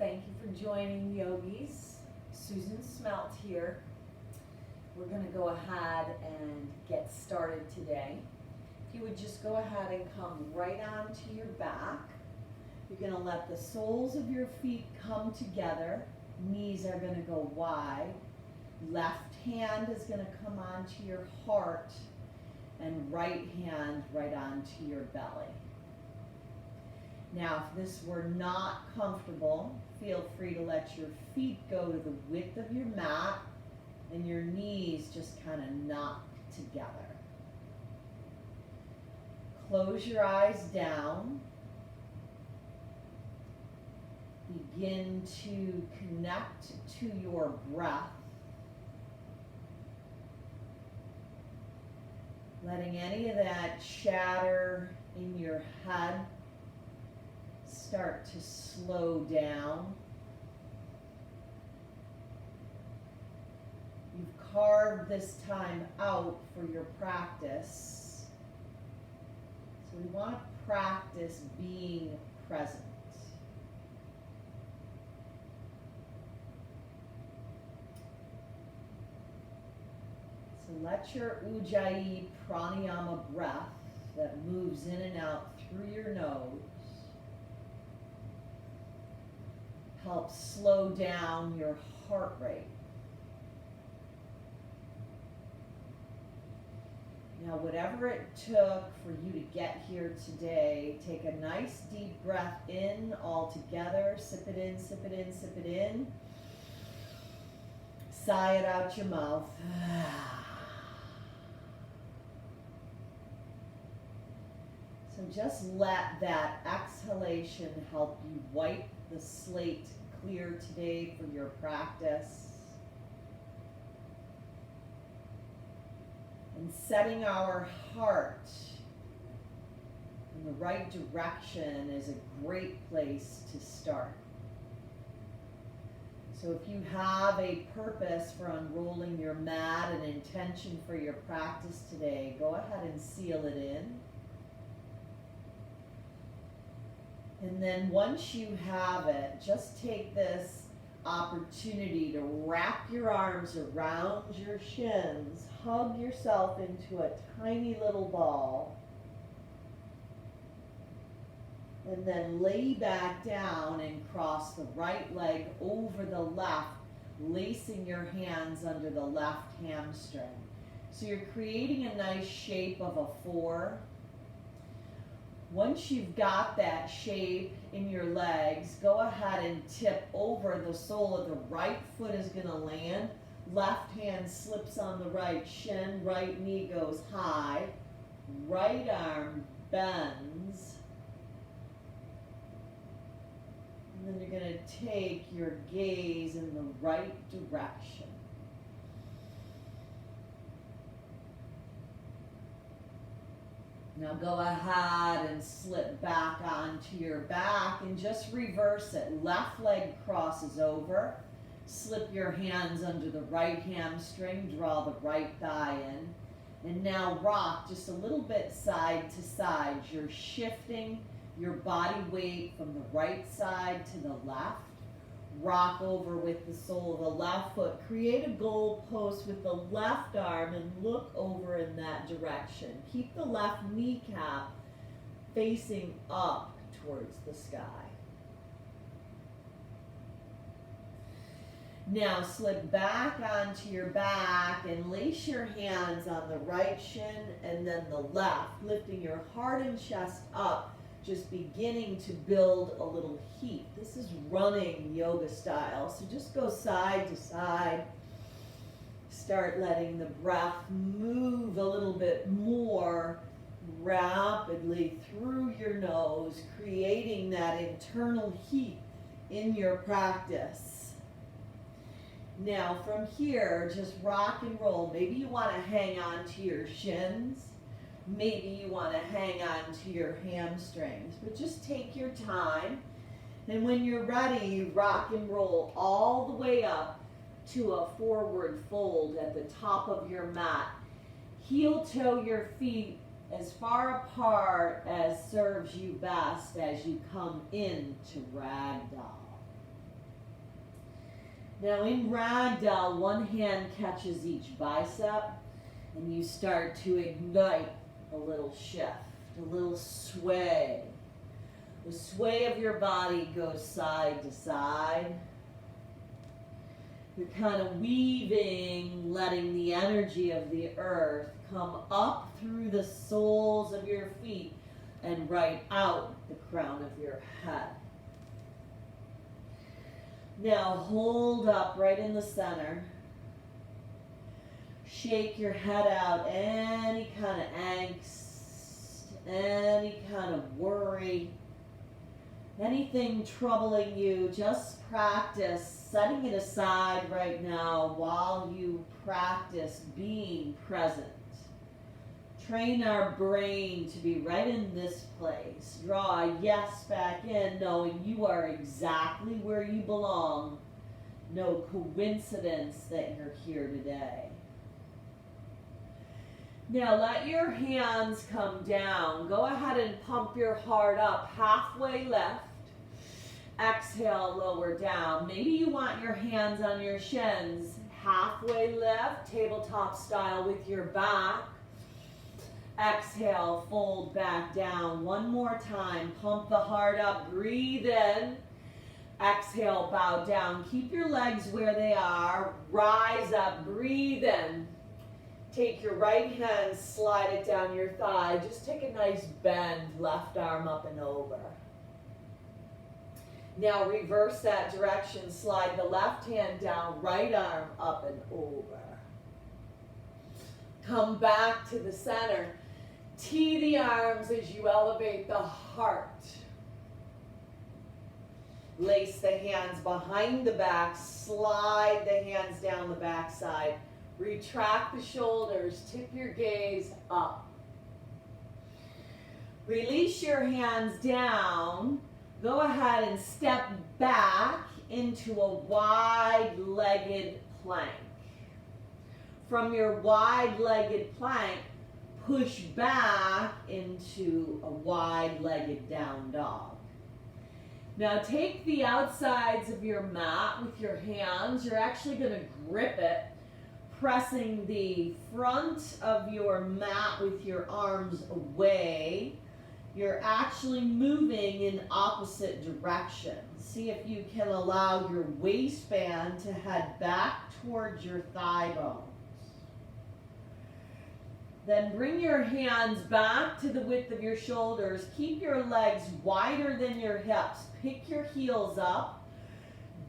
Thank you for joining Yogis. Susan Smelt here. We're going to go ahead and get started today. If you would just go ahead and come right onto your back. You're going to let the soles of your feet come together. Knees are going to go wide. Left hand is going to come onto your heart and right hand right onto your belly. Now, if this were not comfortable, feel free to let your feet go to the width of your mat and your knees just kind of knock together. Close your eyes down. Begin to connect to your breath. Letting any of that chatter in your head start to slow down. You've carved this time out for your practice. So we want to practice being present. So let your Ujjayi pranayama breath that moves in and out through your nose help slow down your heart rate. Now, whatever it took for you to get here today, take a nice deep breath in all together. Sip it in, sip it in, sip it in. Sigh it out your mouth. So just let that exhalation help you wipe the slate clear today for your practice. And setting our heart in the right direction is a great place to start. So if you have a purpose for unrolling your mat, an intention for your practice today, go ahead and seal it in. And then once you have it, just take this opportunity to wrap your arms around your shins, hug yourself into a tiny little ball, and then lay back down and cross the right leg over the left, lacing your hands under the left hamstring. So you're creating a nice shape of a 4. Once you've got that shape in your legs, go ahead and tip over. The sole of the right foot is going to land. Left hand slips on the right shin. Right knee goes high. Right arm bends. And then you're going to take your gaze in the right direction. Now go ahead and slip back onto your back and just reverse it. Left leg crosses over. Slip your hands under the right hamstring. Draw the right thigh in. And now rock just a little bit side to side. You're shifting your body weight from the right side to the left. Rock over with the sole of the left foot. Create a goal post with the left arm and look over in that direction. Keep the left kneecap facing up towards the sky. Now slip back onto your back and lace your hands on the right shin and then the left, lifting your heart and chest up. Just beginning to build a little heat. This is running yoga style. So just go side to side. Start letting the breath move a little bit more rapidly through your nose, creating that internal heat in your practice. Now from here, just rock and roll. Maybe you want to hang on to your shins. Maybe you want to hang on to your hamstrings, but just take your time. And when you're ready, rock and roll all the way up to a forward fold at the top of your mat. Heel toe your feet as far apart as serves you best as you come into ragdoll. Now in ragdoll, one hand catches each bicep and you start to ignite a little shift, a little sway. The sway of your body goes side to side. You're kind of weaving, letting the energy of the earth come up through the soles of your feet and right out the crown of your head. Now hold up right in the center. Shake your head out, any kind of angst, any kind of worry, anything troubling you. Just practice setting it aside right now while you practice being present. Train our brain to be right in this place. Draw a yes back in, knowing you are exactly where you belong. No coincidence that you're here today. Now let your hands come down. Go ahead and pump your heart up halfway left. Exhale, lower down. Maybe you want your hands on your shins. Halfway left, tabletop style with your back. Exhale, fold back down. One more time. Pump the heart up. Breathe in. Exhale, bow down. Keep your legs where they are. Rise up. Breathe in. Take your right hand, slide it down your thigh. Just take a nice bend. Left arm up and over. Now reverse that direction. Slide the left hand down. Right arm up and over. Come back to the center. Tee the arms as you elevate the heart. Lace the hands behind the back. Slide the hands down the back side. Retract the shoulders. Tip your gaze up. Release your hands down. Go ahead and step back into a wide-legged plank. From your wide-legged plank, push back into a wide-legged down dog. Now take the outsides of your mat with your hands. You're actually going to grip it, pressing the front of your mat with your arms away. You're actually moving in opposite directions. See if you can allow your waistband to head back towards your thigh bones. Then bring your hands back to the width of your shoulders. Keep your legs wider than your hips. Pick your heels up.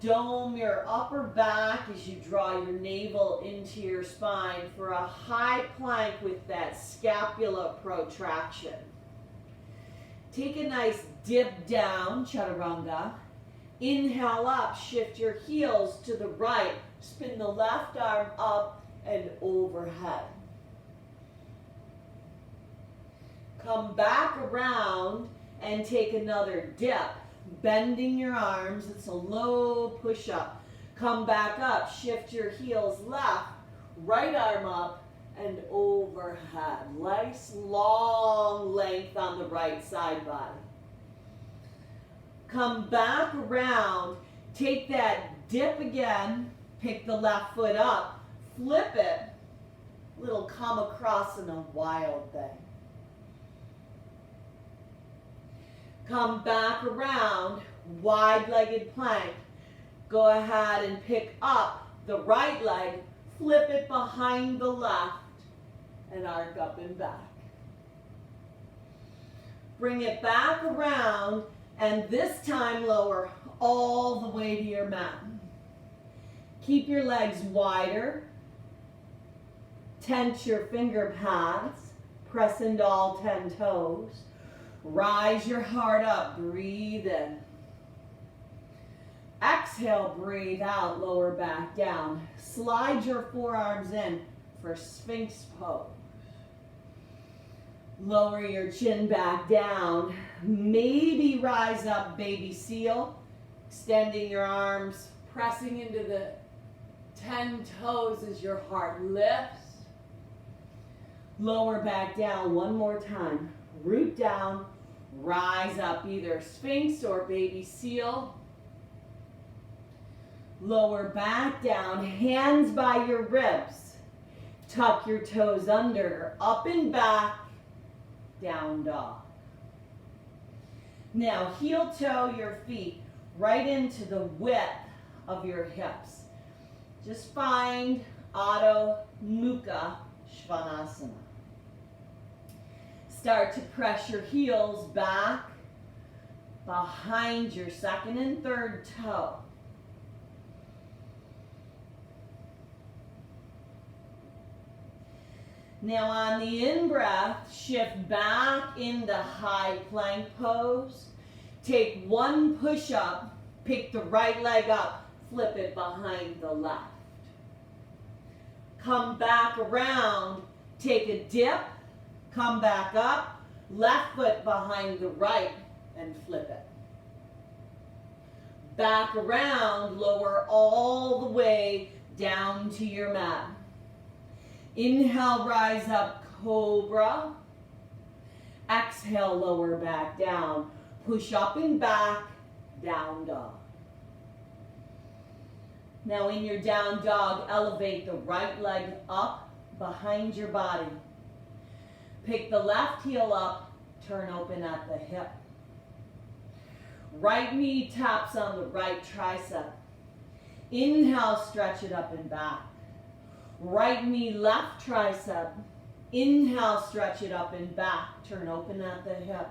Dome your upper back as you draw your navel into your spine for a high plank with that scapula protraction. Take a nice dip down, chaturanga. Inhale up, shift your heels to the right. Spin the left arm up and overhead. Come back around and take another dip. Bending your arms, it's a low push-up. Come back up, shift your heels left, right arm up and overhead. Nice long length on the right side body. Come back around, take that dip again, pick the left foot up, flip it, little come across in a wild thing. Come back around, wide-legged plank. Go ahead and pick up the right leg, flip it behind the left, and arc up and back. Bring it back around, and this time lower all the way to your mat. Keep your legs wider. Tense your finger pads. Press into all 10 toes. Rise your heart up, breathe in. Exhale, breathe out, lower back down. Slide your forearms in for Sphinx pose. Lower your chin back down. Maybe rise up, baby seal. Extending your arms, pressing into the 10 toes as your heart lifts. Lower back down one more time. Root down, rise up, either Sphinx or baby seal. Lower back down, hands by your ribs. Tuck your toes under, up and back, down dog. Now heel toe your feet right into the width of your hips. Just find Adho Mukha Svanasana. Start to press your heels back behind your second and third toe. Now on the in-breath, shift back into high plank pose. Take one push-up, pick the right leg up, flip it behind the left. Come back around, take a dip, come back up, left foot behind the right, and flip it. Back around, lower all the way down to your mat. Inhale, rise up, cobra. Exhale, lower back down. Push up and back, down dog. Now in your down dog, elevate the right leg up behind your body. Pick the left heel up, turn open at the hip. Right knee taps on the right tricep. Inhale, stretch it up and back. Right knee, left tricep. Inhale, stretch it up and back. Turn open at the hip.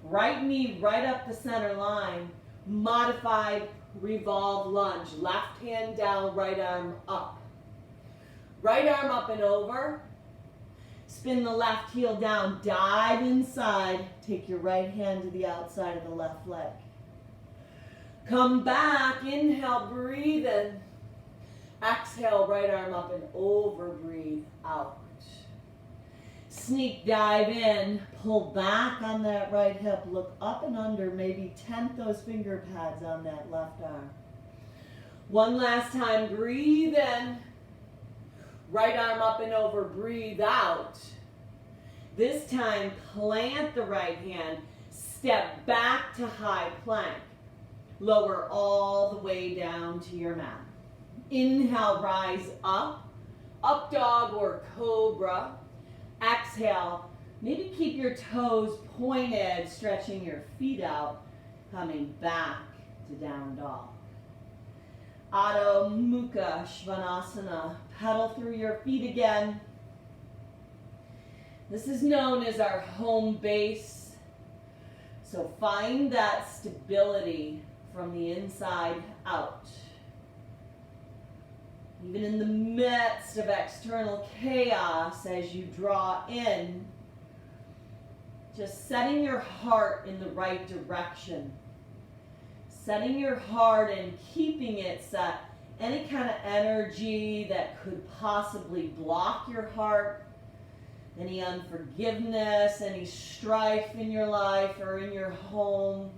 Right knee right up the center line. Modified revolve lunge. Left hand down, right arm up. Right arm up and over. Spin the left heel down. Dive inside. Take your right hand to the outside of the left leg. Come back. Inhale, breathe in. Exhale, right arm up and over, breathe out. Sneak dive in, pull back on that right hip, look up and under, maybe tent those finger pads on that left arm. One last time, breathe in, right arm up and over, breathe out. This time, plant the right hand, step back to high plank. Lower all the way down to your mat. Inhale, rise up, up dog or cobra. Exhale, maybe keep your toes pointed, stretching your feet out, coming back to down dog. Adho Mukha Svanasana. Pedal through your feet again. This is known as our home base. So find that stability from the inside out. Even in the midst of external chaos, as you draw in, just setting your heart in the right direction. Setting your heart and keeping it set. Any kind of energy that could possibly block your heart, any unforgiveness, any strife in your life or in your home,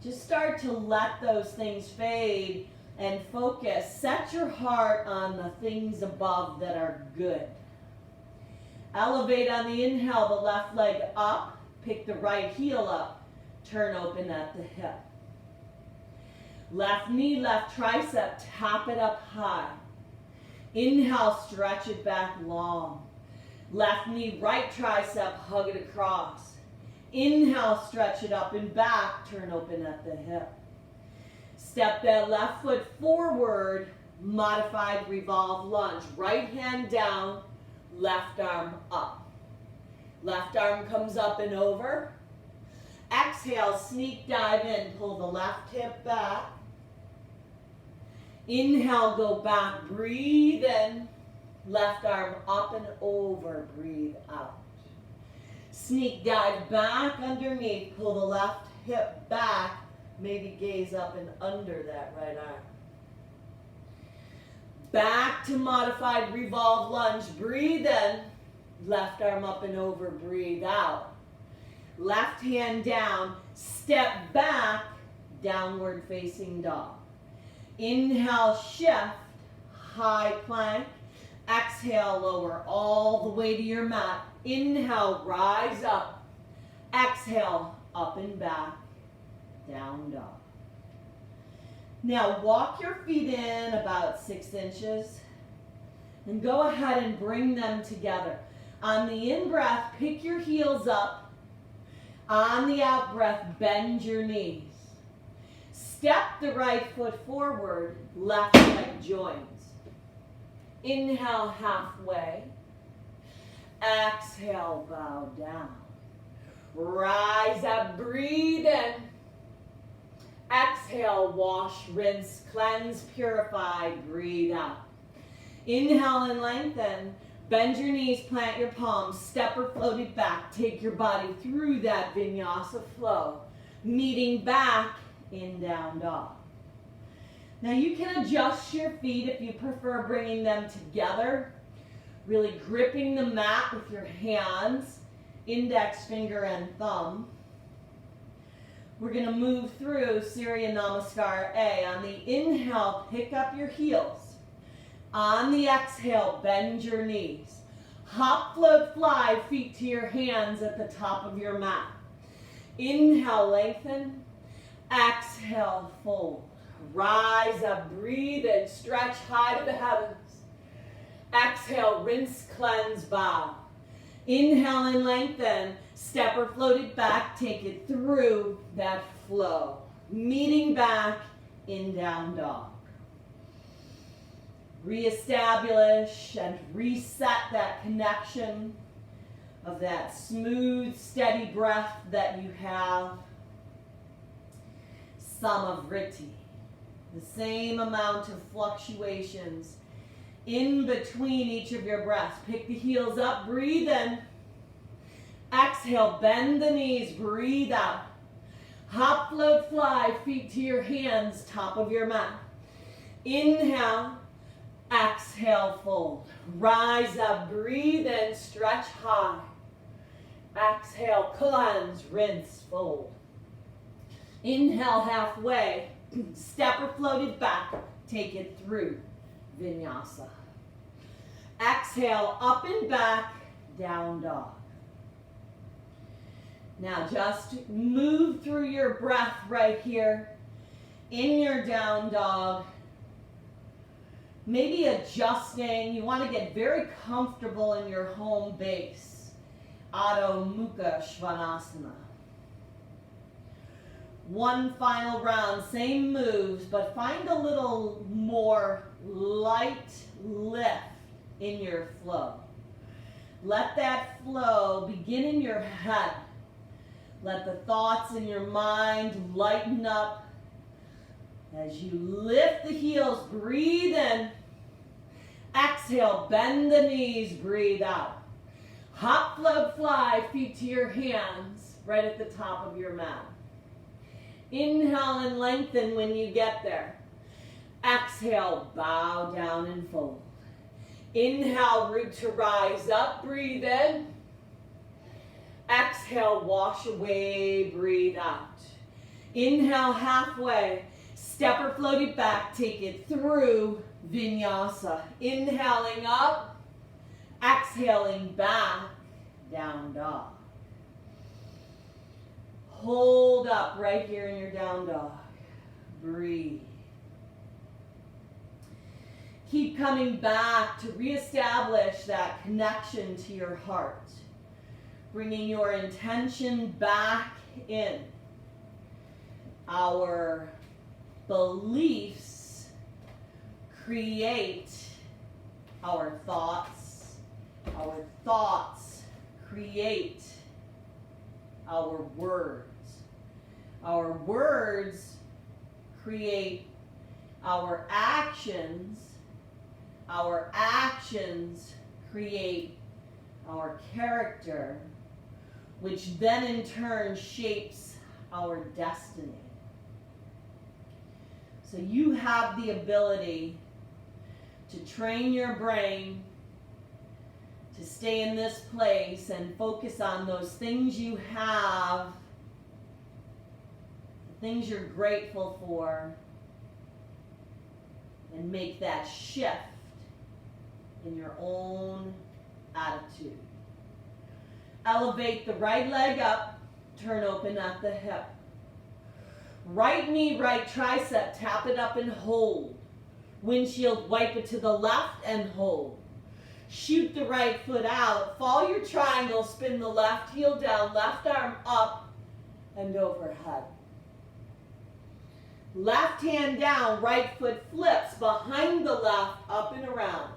just start to let those things fade and focus. Set your heart on the things above that are good. Elevate on the inhale, the left leg up. Pick the right heel up. Turn open at the hip. Left knee, left tricep. Tap it up high. Inhale, stretch it back long. Left knee, right tricep. Hug it across. Inhale, stretch it up and back. Turn open at the hip. Step that left foot forward, modified revolve lunge. Right hand down, left arm up. Left arm comes up and over. Exhale, sneak dive in, pull the left hip back. Inhale, go back, breathe in. Left arm up and over, breathe out. Sneak dive back underneath, pull the left hip back. Maybe gaze up and under that right arm. Back to modified revolve lunge. Breathe in. Left arm up and over. Breathe out. Left hand down. Step back. Downward facing dog. Inhale, shift. High plank. Exhale, lower all the way to your mat. Inhale, rise up. Exhale, up and back. Down dog. Now walk your feet in about 6 inches and go ahead and bring them together. On the in-breath, pick your heels up. On the out-breath, bend your knees. Step the right foot forward, left leg joins. Inhale halfway. Exhale, bow down. Rise up, breathe in. Exhale, wash, rinse, cleanse, purify, breathe out. Inhale and lengthen. Bend your knees, plant your palms, step or float it back. Take your body through that vinyasa flow. Meeting back in down dog. Now you can adjust your feet if you prefer bringing them together. Really gripping the mat with your hands, index finger and thumb. We're going to move through Surya Namaskar A. On the inhale, pick up your heels. On the exhale, bend your knees. Hop, float, fly, feet to your hands at the top of your mat. Inhale, lengthen. Exhale, fold. Rise up, breathe in, stretch high to the heavens. Exhale, rinse, cleanse, bow. Inhale and lengthen. Step or float it back, take it through that flow. Meeting back in down dog. Reestablish and reset that connection of that smooth, steady breath that you have. Samavriti, the same amount of fluctuations in between each of your breaths. Pick the heels up, breathe in. Exhale, bend the knees, breathe out. Hop, float, fly, feet to your hands, top of your mat. Inhale. Exhale, fold. Rise up, breathe in, stretch high. Exhale, cleanse, rinse, fold. Inhale halfway, step or float it back, take it through Vinyasa. Exhale, up and back, down dog. Now just move through your breath right here in your down dog. Maybe adjusting. You want to get very comfortable in your home base. Adho Mukha Svanasana. One final round, same moves, but find a little more light lift in your flow. Let that flow begin in your head. Let the thoughts in your mind lighten up. As you lift the heels, breathe in. Exhale, bend the knees, breathe out. Hop, float, fly, feet to your hands, right at the top of your mat. Inhale and lengthen when you get there. Exhale, bow down and fold. Inhale, root to rise up, breathe in. Exhale, wash away, breathe out. Inhale, halfway. Step or float it back, take it through Vinyasa. Inhaling up, exhaling back, down dog. Hold up right here in your down dog. Breathe. Keep coming back to reestablish that connection to your heart. Bringing your intention back in. Our beliefs create our thoughts. Our thoughts create our words. Our words create our actions. Our actions create our character, which then in turn shapes our destiny. So you have the ability to train your brain to stay in this place and focus on those things you have, the things you're grateful for, and make that shift in your own attitude. Elevate the right leg up, turn open at the hip. Right knee, right tricep, tap it up and hold. Windshield, wipe it to the left and hold. Shoot the right foot out, fall your triangle, spin the left heel down, left arm up and overhead. Left hand down, right foot flips behind the left, up and around.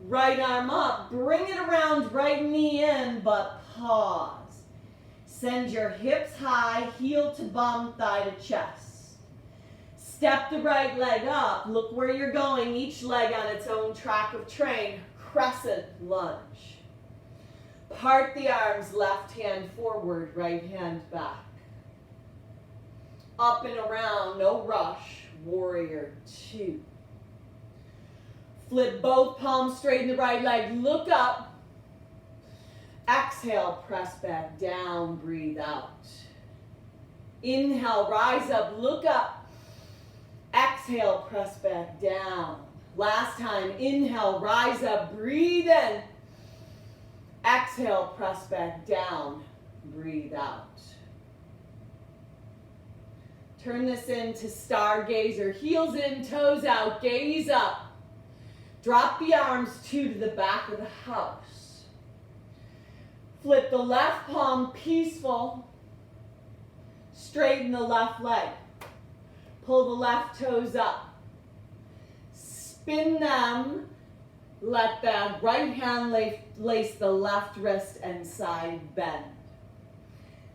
Right arm up, bring it around, right knee in, but pause. Send your hips high, heel to bum, thigh to chest. Step the right leg up, look where you're going, each leg on its own track of train, crescent lunge. Part the arms, left hand forward, right hand back. Up and around, no rush, warrior two. Flip both palms, straighten the right leg, look up. Exhale, press back down, breathe out. Inhale, rise up, look up. Exhale, press back down. Last time, inhale, rise up, breathe in. Exhale, press back down, breathe out. Turn this into stargazer, heels in, toes out, gaze up. Drop the arms two to the back of the house. Flip the left palm, peaceful. Straighten the left leg. Pull the left toes up. Spin them. Let that right hand lace the left wrist and side bend.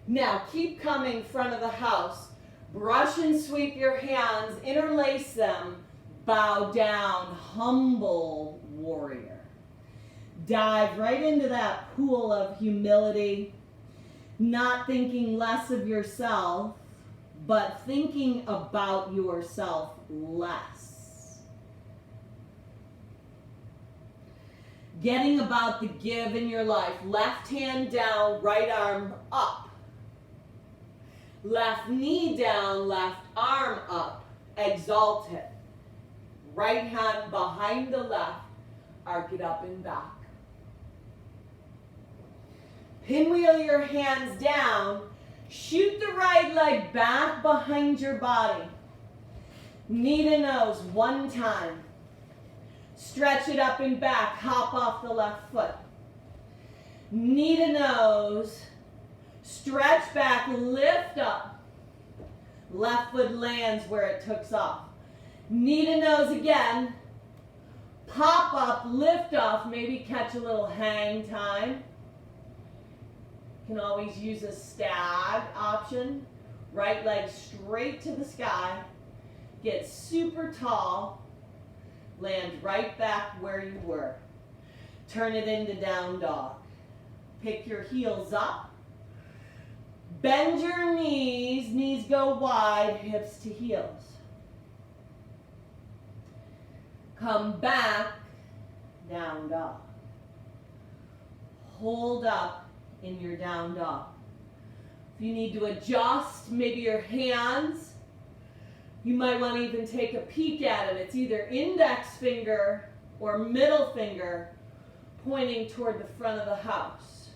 Now keep coming front of the house. Brush and sweep your hands, interlace them. Bow down, humble warrior. Dive right into that pool of humility, not thinking less of yourself, but thinking about yourself less. Getting about the give in your life. Left hand down, right arm up. Left knee down, left arm up. Exalt it. Right hand behind the left, arc it up and back. Pinwheel your hands down, shoot the right leg back behind your body. Knee to nose one time. Stretch it up and back, hop off the left foot. Knee to nose, stretch back, lift up. Left foot lands where it took off. Knee to nose again, pop up, lift off, maybe catch a little hang time. You can always use a stag option. Right leg straight to the sky, get super tall, land right back where you were. Turn it into down dog. Pick your heels up, bend your knees, knees go wide, hips to heels. Come back, down dog. Hold up in your down dog. If you need to adjust maybe your hands, you might want to even take a peek at it. It's either index finger or middle finger pointing toward the front of the house.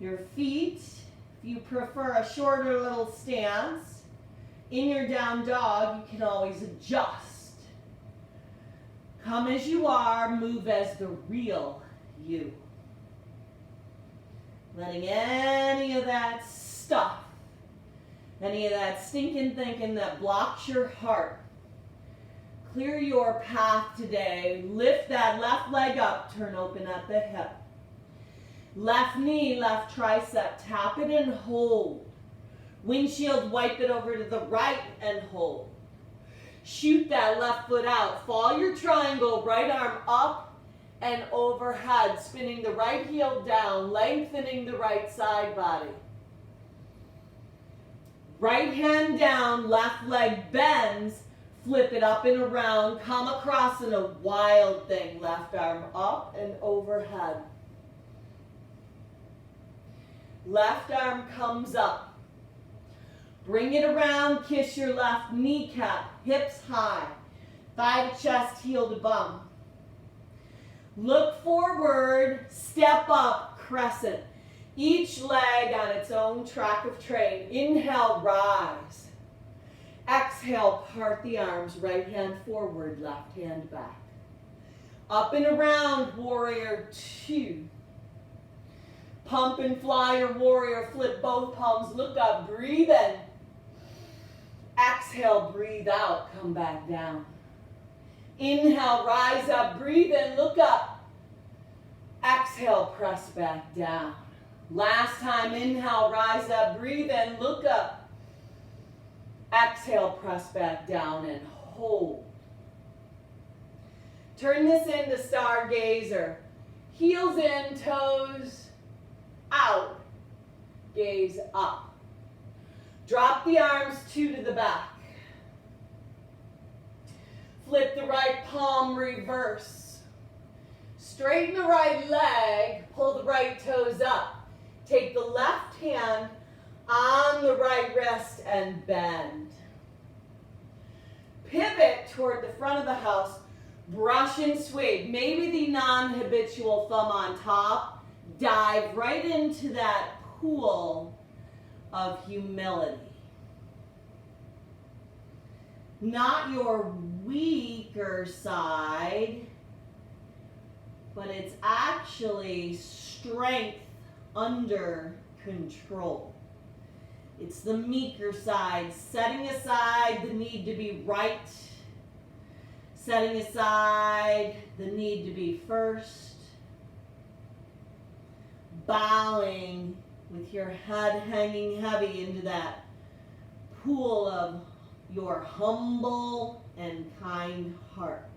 Your feet, if you prefer a shorter little stance, in your down dog, you can always adjust. Come as you are, move as the real you. Letting any of that stuff, any of that stinking thinking that blocks your heart, clear your path today. Lift that left leg up, turn open at the hip. Left knee, left tricep, tap it and hold. Windshield, wipe it over to the right and hold. Shoot that left foot out. Fall your triangle, right arm up and overhead. Spinning the right heel down, lengthening the right side body. Right hand down, left leg bends. Flip it up and around. Come across in a wild thing. Left arm up and overhead. Left arm comes up. Bring it around, kiss your left kneecap, hips high, thigh to chest, heel to bum. Look forward, step up, crescent. Each leg on its own track of train. Inhale, rise. Exhale, part the arms, right hand forward, left hand back. Up and around, warrior two. Pump and fly your warrior, flip both palms, look up, breathe in. Exhale, breathe out, come back down. Inhale, rise up, breathe in, look up. Exhale, press back down. Last time, inhale, rise up, breathe in, look up. Exhale, press back down and hold. Turn this into stargazer. Heels in, toes out. Gaze up. Drop the arms two to the back. Flip the right palm, reverse. Straighten the right leg, pull the right toes up. Take the left hand on the right wrist and bend. Pivot toward the front of the house, brush and sweep. Maybe the non-habitual thumb on top. Dive right into that pool of humility. Not your weaker side, but it's actually strength under control. It's the meeker side, setting aside the need to be right, setting aside the need to be first, bowing with your head hanging heavy into that pool of your humble and kind heart.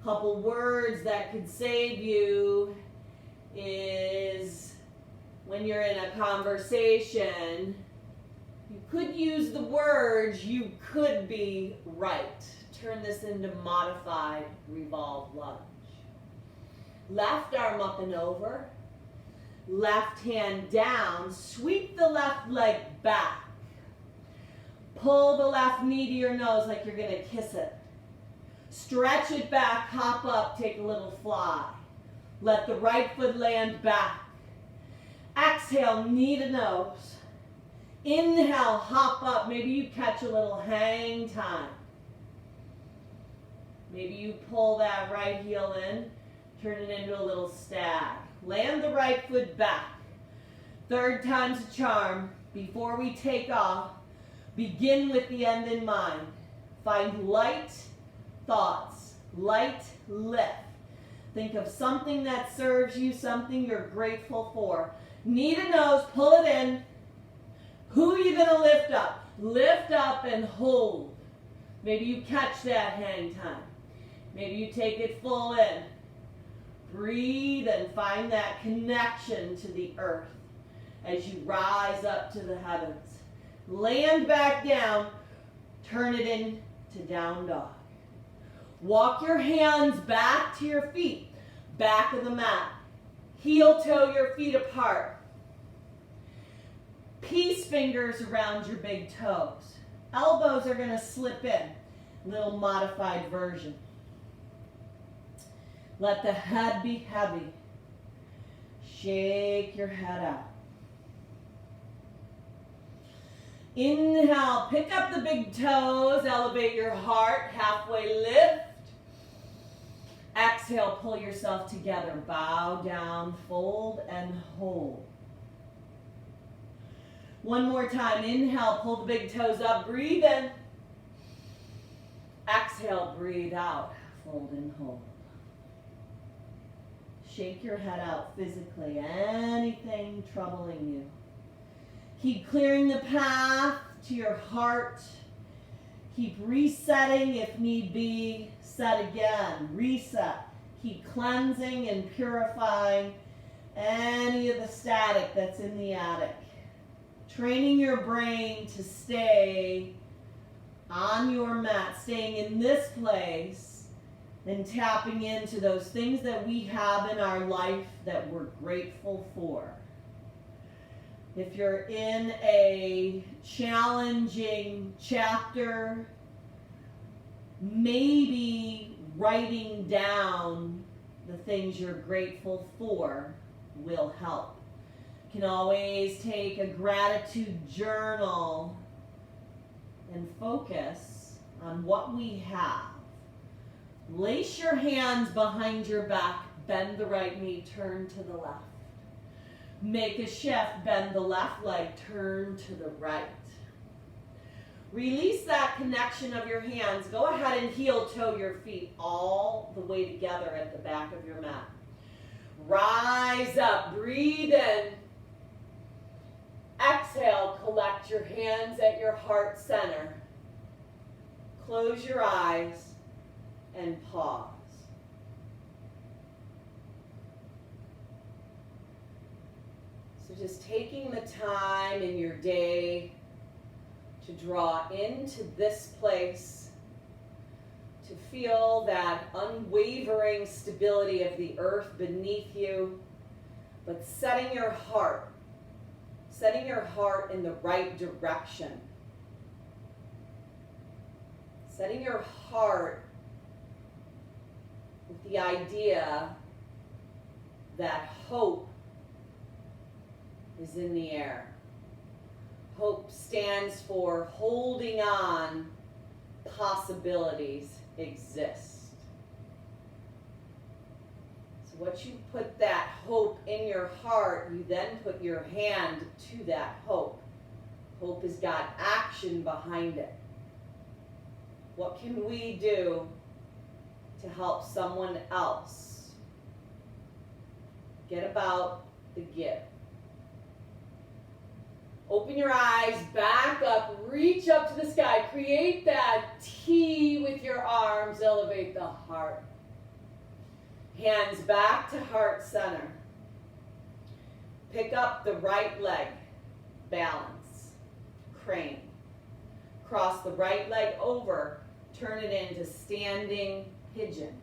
Couple words that could save you is when you're in a conversation, you could use the words, you could be right. Turn this into modified revolve lunge. Left arm up and over. Left hand down. Sweep the left leg back. Pull the left knee to your nose like you're going to kiss it. Stretch it back, hop up, take a little fly. Let the right foot land back. Exhale, knee to nose. Inhale, hop up. Maybe you catch a little hang time. Maybe you pull that right heel in, turn it into a little stag. Land the right foot back. Third time's a charm. Before we take off, begin with the end in mind. Find light thoughts, light lift. Think of something that serves you, something you're grateful for. Knee to nose, pull it in. Who are you going to lift up? Lift up and hold. Maybe you catch that hang time. Maybe you take it full in. Breathe and find that connection to the earth as you rise up to the heavens. Land back down. Turn it into down dog. Walk your hands back to your feet, back of the mat. Heel toe your feet apart. Peace fingers around your big toes. Elbows are going to slip in. Little modified version. Let the head be heavy. Shake your head out. Inhale, pick up the big toes, elevate your heart, halfway lift. Exhale, pull yourself together, bow down, fold and hold. One more time, inhale, pull the big toes up, breathe in. Exhale, breathe out, fold and hold. Shake your head out physically, anything troubling you. Keep clearing the path to your heart. Keep resetting if need be. Set again. Reset. Keep cleansing and purifying any of the static that's in the attic. Training your brain to stay on your mat, staying in this place and tapping into those things that we have in our life that we're grateful for. If you're in a challenging chapter, maybe writing down the things you're grateful for will help. You can always take a gratitude journal and focus on what we have. Lace your hands behind your back, bend the right knee, turn to the left. Make a shift, bend the left leg, turn to the right. Release that connection of your hands. Go ahead and heel toe your feet all the way together at the back of your mat. Rise up, breathe in. Exhale, collect your hands at your heart center. Close your eyes and pause. So just taking the time in your day to draw into this place, to feel that unwavering stability of the earth beneath you, but setting your heart in the right direction. Setting your heart with the idea that hope is in the air. Hope stands for holding on, possibilities exist. So once you put that hope in your heart, you then put your hand to that hope. Hope has got action behind it. What can we do to help someone else get about the give? Open your eyes, back up, reach up to the sky. Create that T with your arms, elevate the heart. Hands back to heart center. Pick up the right leg, balance, crane. Cross the right leg over, turn it into standing pigeon.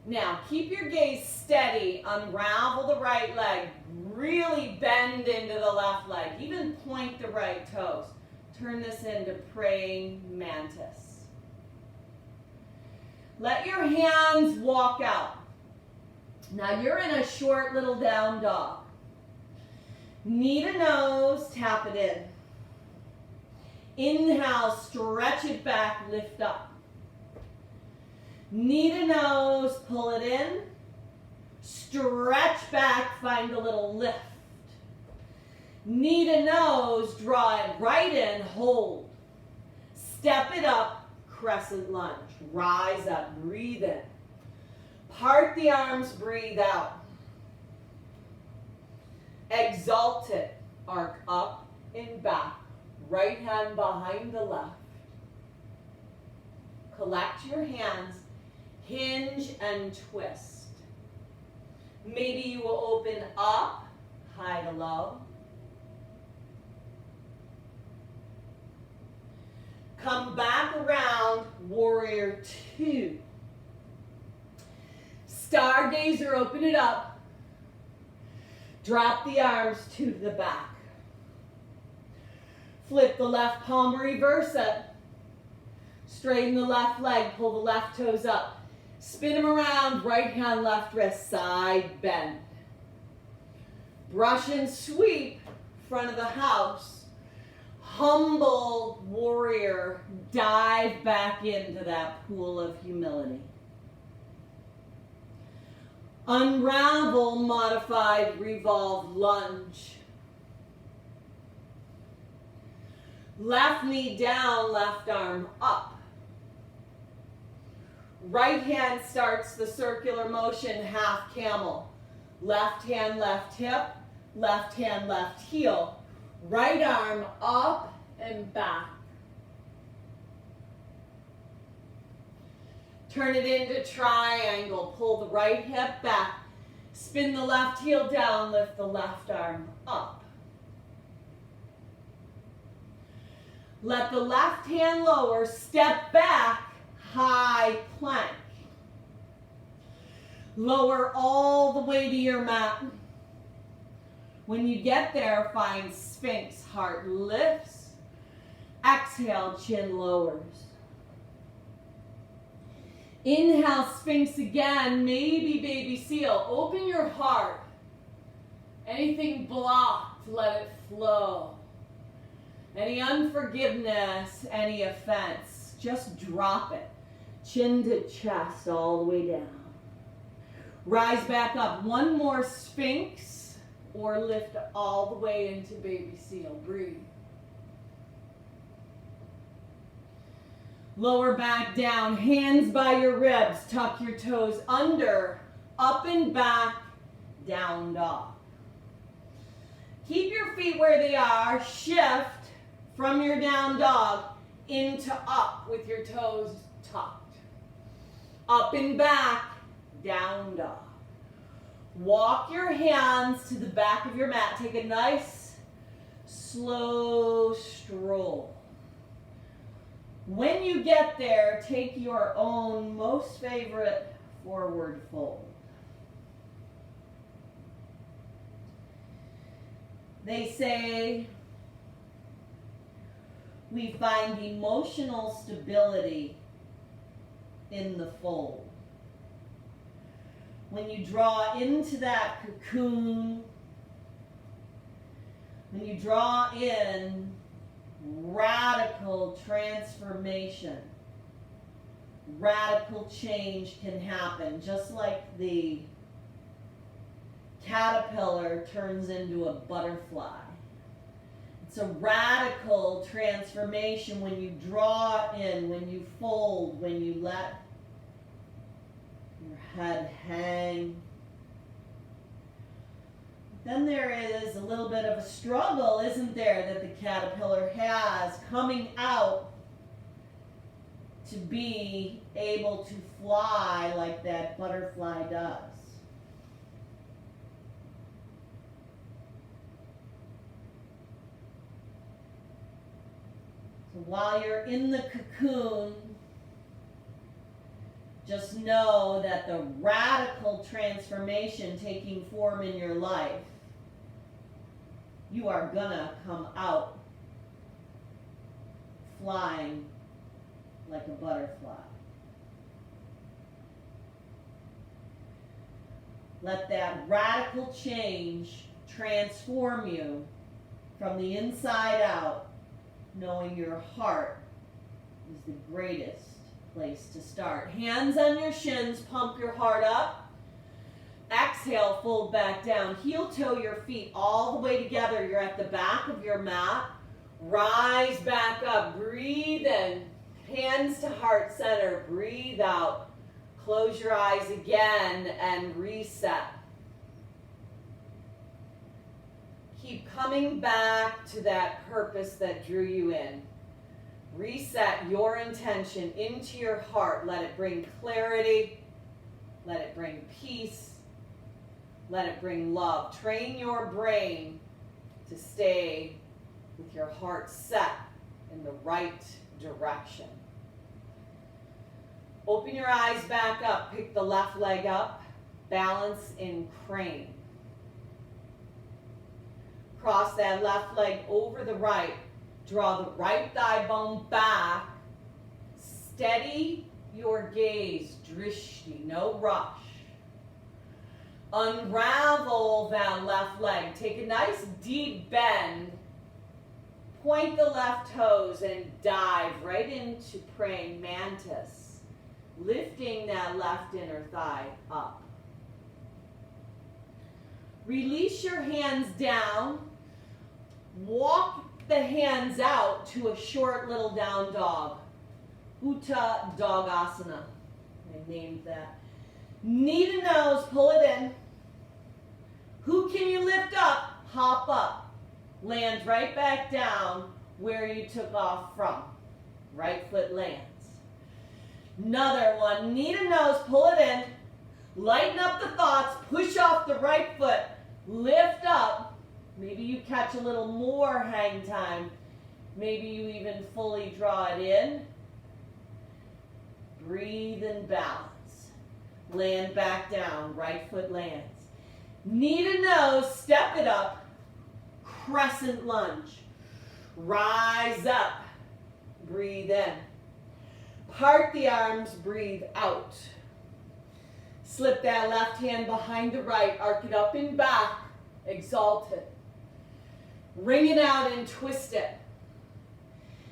Now, keep your gaze steady, unravel the right leg, really bend into the left leg, even point the right toes. Turn this into praying mantis. Let your hands walk out. Now you're in a short little down dog. Knee to nose, tap it in. Inhale, stretch it back, lift up. Knee to nose, pull it in. Stretch back, find a little lift. Knee to nose, draw it right in, hold. Step it up, crescent lunge. Rise up, breathe in. Part the arms, breathe out. Exalt it, arc up and back. Right hand behind the left. Collect your hands, hinge and twist. Maybe you will open up, high to low. Come back around, warrior two. Stargazer, open it up. Drop the arms to the back. Flip the left palm, reverse it. Straighten the left leg, pull the left toes up. Spin them around, right hand, left wrist, side bend. Brush and sweep, front of the house. Humble warrior, dive back into that pool of humility. Unravel, modified, revolve, lunge. Left knee down, left arm up. Right hand starts the circular motion, half camel. Left hand, left hip, left hand, left heel. Right arm up and back. Turn it into triangle. Pull the right hip back. Spin the left heel down, lift the left arm up. Let the left hand lower, step back, high plank. Lower all the way to your mat. When you get there, find Sphinx, heart lifts. Exhale, chin lowers. Inhale, Sphinx again, maybe baby seal. Open your heart. Anything blocked, let it flow. Any unforgiveness, any offense, just drop it. Chin to chest all the way down. Rise back up. One more Sphinx or lift all the way into baby seal. Breathe. Lower back down, hands by your ribs, tuck your toes under, up and back, down dog. Keep your feet where they are, shift from your down dog into up with your toes tucked. Up and back, down dog. Walk your hands to the back of your mat. Take a nice, slow stroll. When you get there, take your own most favorite forward fold. They say we find emotional stability in the fold. When you draw into that cocoon, when you draw in radical transformation, radical change can happen, just like the caterpillar turns into a butterfly. It's a radical transformation when you draw in, when you fold, when you let your head hang. Then there is a little bit of a struggle, isn't there, that the caterpillar has coming out to be able to fly like that butterfly does. So while you're in the cocoon, just know that the radical transformation taking form in your life, you are gonna come out flying like a butterfly. Let that radical change transform you from the inside out, knowing your heart is the greatest place to start. Hands on your shins, pump your heart up. Exhale, fold back down. Heel toe your feet all the way together. You're at the back of your mat. Rise back up. Breathe in. Hands to heart center. Breathe out. Close your eyes again and reset. Keep coming back to that purpose that drew you in. Reset your intention into your heart. Let it bring clarity. Let it bring peace. Let it bring love. Train your brain to stay with your heart set in the right direction. Open your eyes back up. Pick the left leg up. Balance in crane. Cross that left leg over the right. Draw the right thigh bone back. Steady your gaze. Drishti, no rush. Unravel that left leg. Take a nice deep bend. Point the left toes and dive right into praying mantis. Lifting that left inner thigh up. Release your hands down. Walk the hands out to a short little down dog. Utthana Dogasana. I named that. Knee to nose, pull it in. Who can you lift up? Hop up. Land right back down where you took off from. Right foot lands. Another one. Knee to nose, pull it in. Lighten up the thoughts. Push off the right foot. Lift up. Maybe you catch a little more hang time. Maybe you even fully draw it in. Breathe and balance. Land back down. Right foot lands. Knee to nose, step it up. Crescent lunge. Rise up. Breathe in. Part the arms, breathe out. Slip that left hand behind the right, arc it up and back, exalt it. Wring it out and twist it.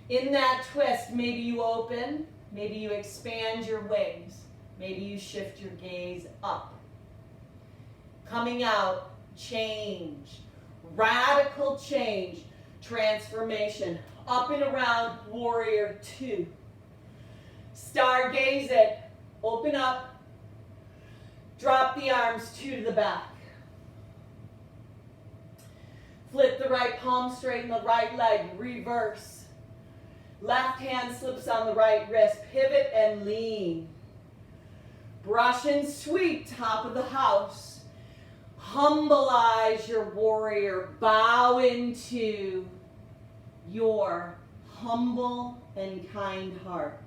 In that twist, maybe you open, maybe you expand your wings, maybe you shift your gaze up. Coming out, change, radical change, transformation, up and around, warrior two. Stargaze it, open up, drop the arms two to the back. Flip the right palm, straighten the right leg, reverse. Left hand slips on the right wrist, pivot and lean. Brush and sweep, top of the house. Humbleize your warrior, bow into your humble and kind heart.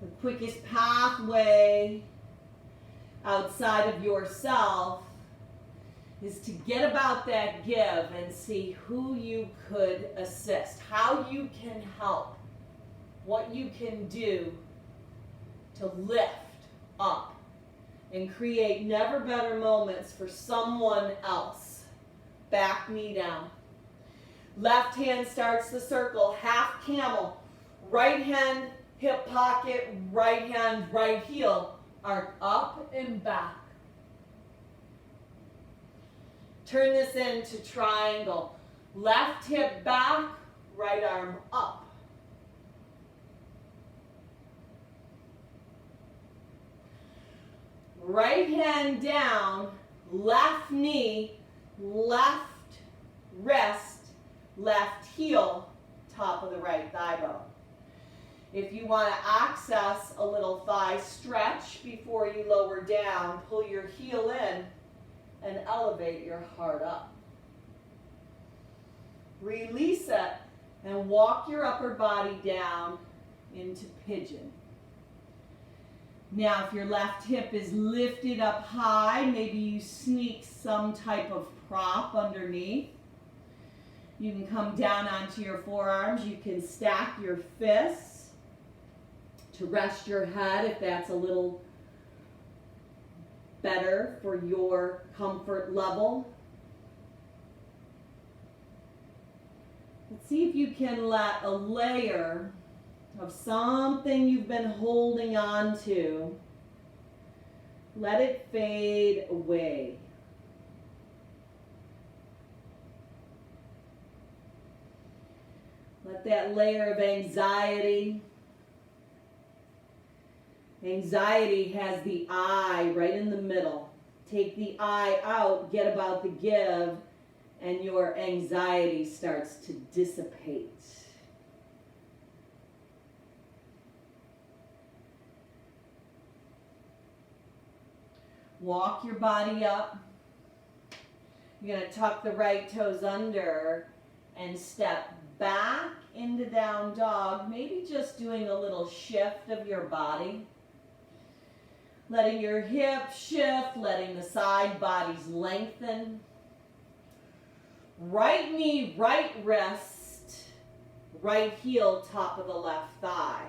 The quickest pathway outside of yourself is to get about that give and see who you could assist, how you can help, what you can do to lift up and create never better moments for someone else. Back knee down. Left hand starts the circle, half camel. Right hand, hip pocket, right hand, right heel. Arc up and back. Turn this into triangle. Left hip back, right arm up. Right hand down, left knee, left wrist, left heel, top of the right thigh bone. If you want to access a little thigh stretch before you lower down, pull your heel in and elevate your heart up. Release it and walk your upper body down into pigeon. Now, if your left hip is lifted up high, maybe you sneak some type of prop underneath. You can come down onto your forearms. You can stack your fists to rest your head if that's a little better for your comfort level. Let's see if you can let a layer of something you've been holding on to, let it fade away. Let that layer of anxiety. Anxiety has the I right in the middle. Take the I out, get about the give, and your anxiety starts to dissipate. Walk your body up. You're going to tuck the right toes under and step back into down dog, maybe just doing a little shift of your body. Letting your hips shift, letting the side bodies lengthen. Right knee, right wrist, right heel, top of the left thigh.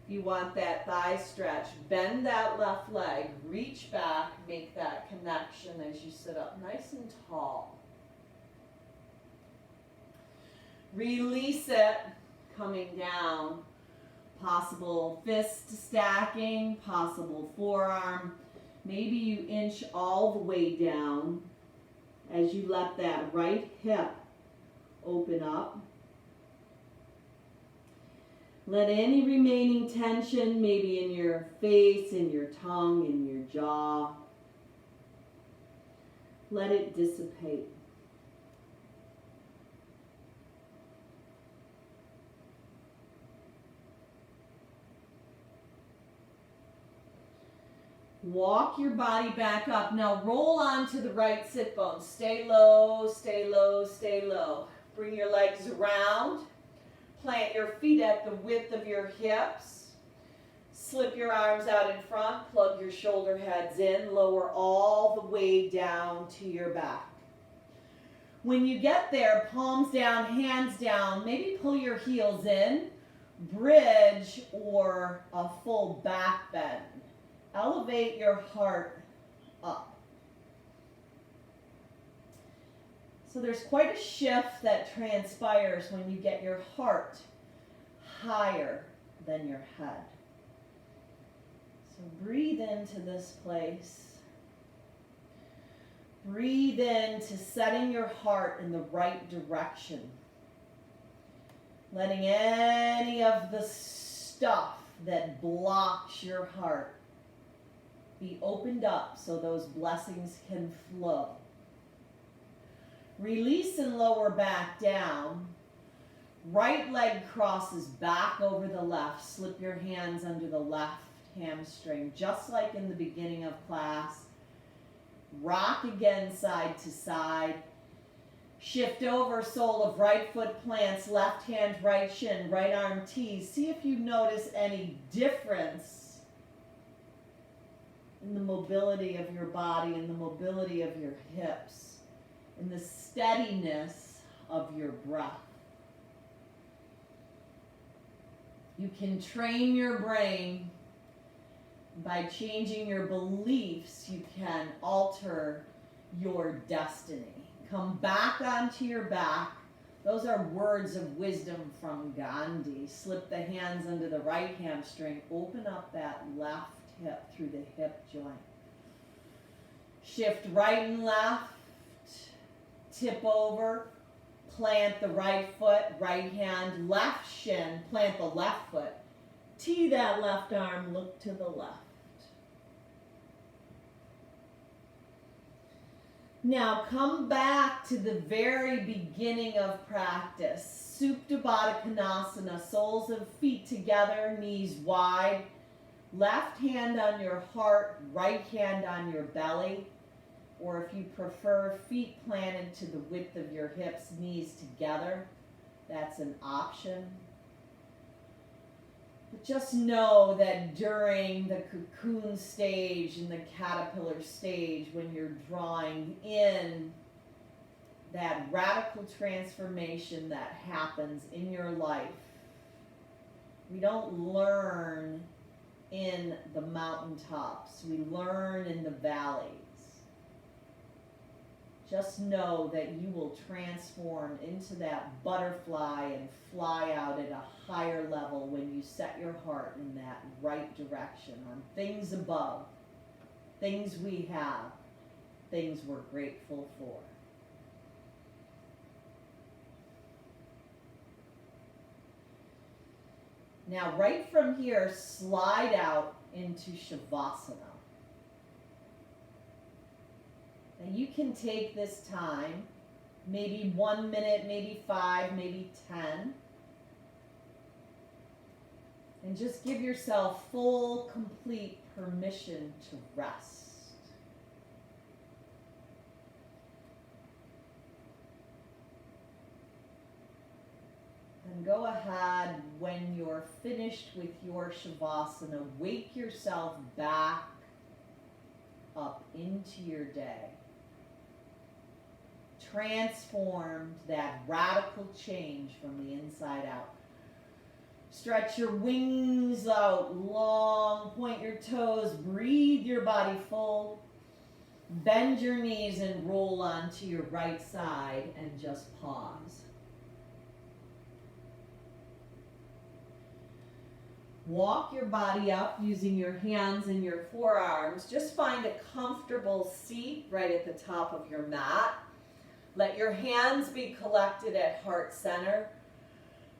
If you want that thigh stretch, bend that left leg, reach back, make that connection as you sit up nice and tall. Release it, coming down. Possible fist stacking, possible forearm. Maybe you inch all the way down as you let that right hip open up. Let any remaining tension, maybe in your face, in your tongue, in your jaw, let it dissipate. Walk your body back up. Now roll onto the right sit bone. Stay low, stay low, stay low. Bring your legs around. Plant your feet at the width of your hips. Slip your arms out in front. Plug your shoulder heads in. Lower all the way down to your back. When you get there, palms down, hands down, maybe pull your heels in, bridge or a full back bend. Elevate your heart up. So there's quite a shift that transpires when you get your heart higher than your head. So breathe into this place. Breathe into setting your heart in the right direction. Letting any of the stuff that blocks your heart be opened up so those blessings can flow. Release and lower back down. Right leg crosses back over the left. Slip your hands under the left hamstring, just like in the beginning of class. Rock again side to side. Shift over, sole of right foot plants, left hand, right shin, right arm tees. See if you notice any difference in the mobility of your body, in the mobility of your hips, in the steadiness of your breath. You can train your brain. By changing your beliefs, you can alter your destiny. Come back onto your back. Those are words of wisdom from Gandhi. Slip the hands under the right hamstring. Open up that left hip through the hip joint. Shift right and left. Tip over. Plant the right foot, right hand, left shin. Plant the left foot. Tee that left arm, look to the left. Now come back to the very beginning of practice. Supta Baddha Konasana, soles of feet together, knees wide. Left hand on your heart, right hand on your belly. Or if you prefer, feet planted to the width of your hips, knees together. That's an option. But just know that during the cocoon stage and the caterpillar stage, when you're drawing in that radical transformation that happens in your life, we don't learn in the mountaintops. We learn in the valleys. Just know that you will transform into that butterfly and fly out at a higher level when you set your heart in that right direction on things above, things we have, things we're grateful for. Now, right from here, slide out into Savasana. And you can take this time, maybe 1 minute, maybe 5, maybe 10. And just give yourself full, complete permission to rest. And go ahead, when you're finished with your Savasana, wake yourself back up into your day. Transformed, that radical change from the inside out. Stretch your wings out long, point your toes, breathe your body full. Bend your knees and roll onto your right side and just pause. Walk your body up using your hands and your forearms. Just find a comfortable seat right at the top of your mat. Let your hands be collected at heart center.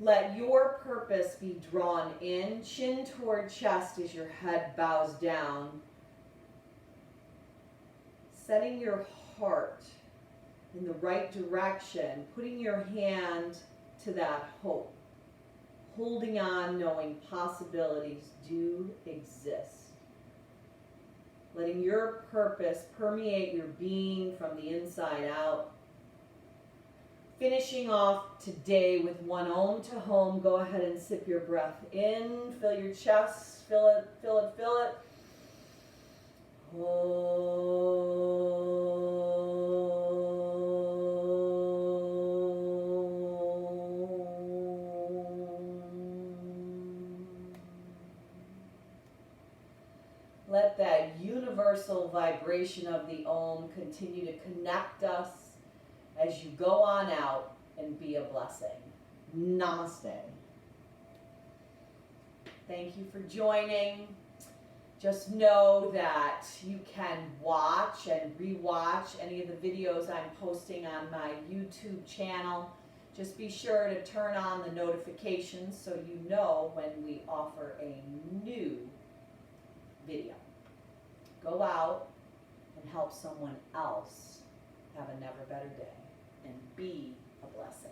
Let your purpose be drawn in, chin toward chest as your head bows down. Setting your heart in the right direction, putting your hand to that hope. Holding on, knowing possibilities do exist. Letting your purpose permeate your being from the inside out. Finishing off today with one Om to Home. Go ahead and sip your breath in. Fill your chest. Fill it, fill it, fill it. Om. universal vibration of the Om continue to connect us as you go on out and be a blessing. Namaste. Thank you for joining. Just know that you can watch and rewatch any of the videos I'm posting on my YouTube channel. Just be sure to turn on the notifications so you know when we offer a new video. Go out and help someone else have a never better day and be a blessing.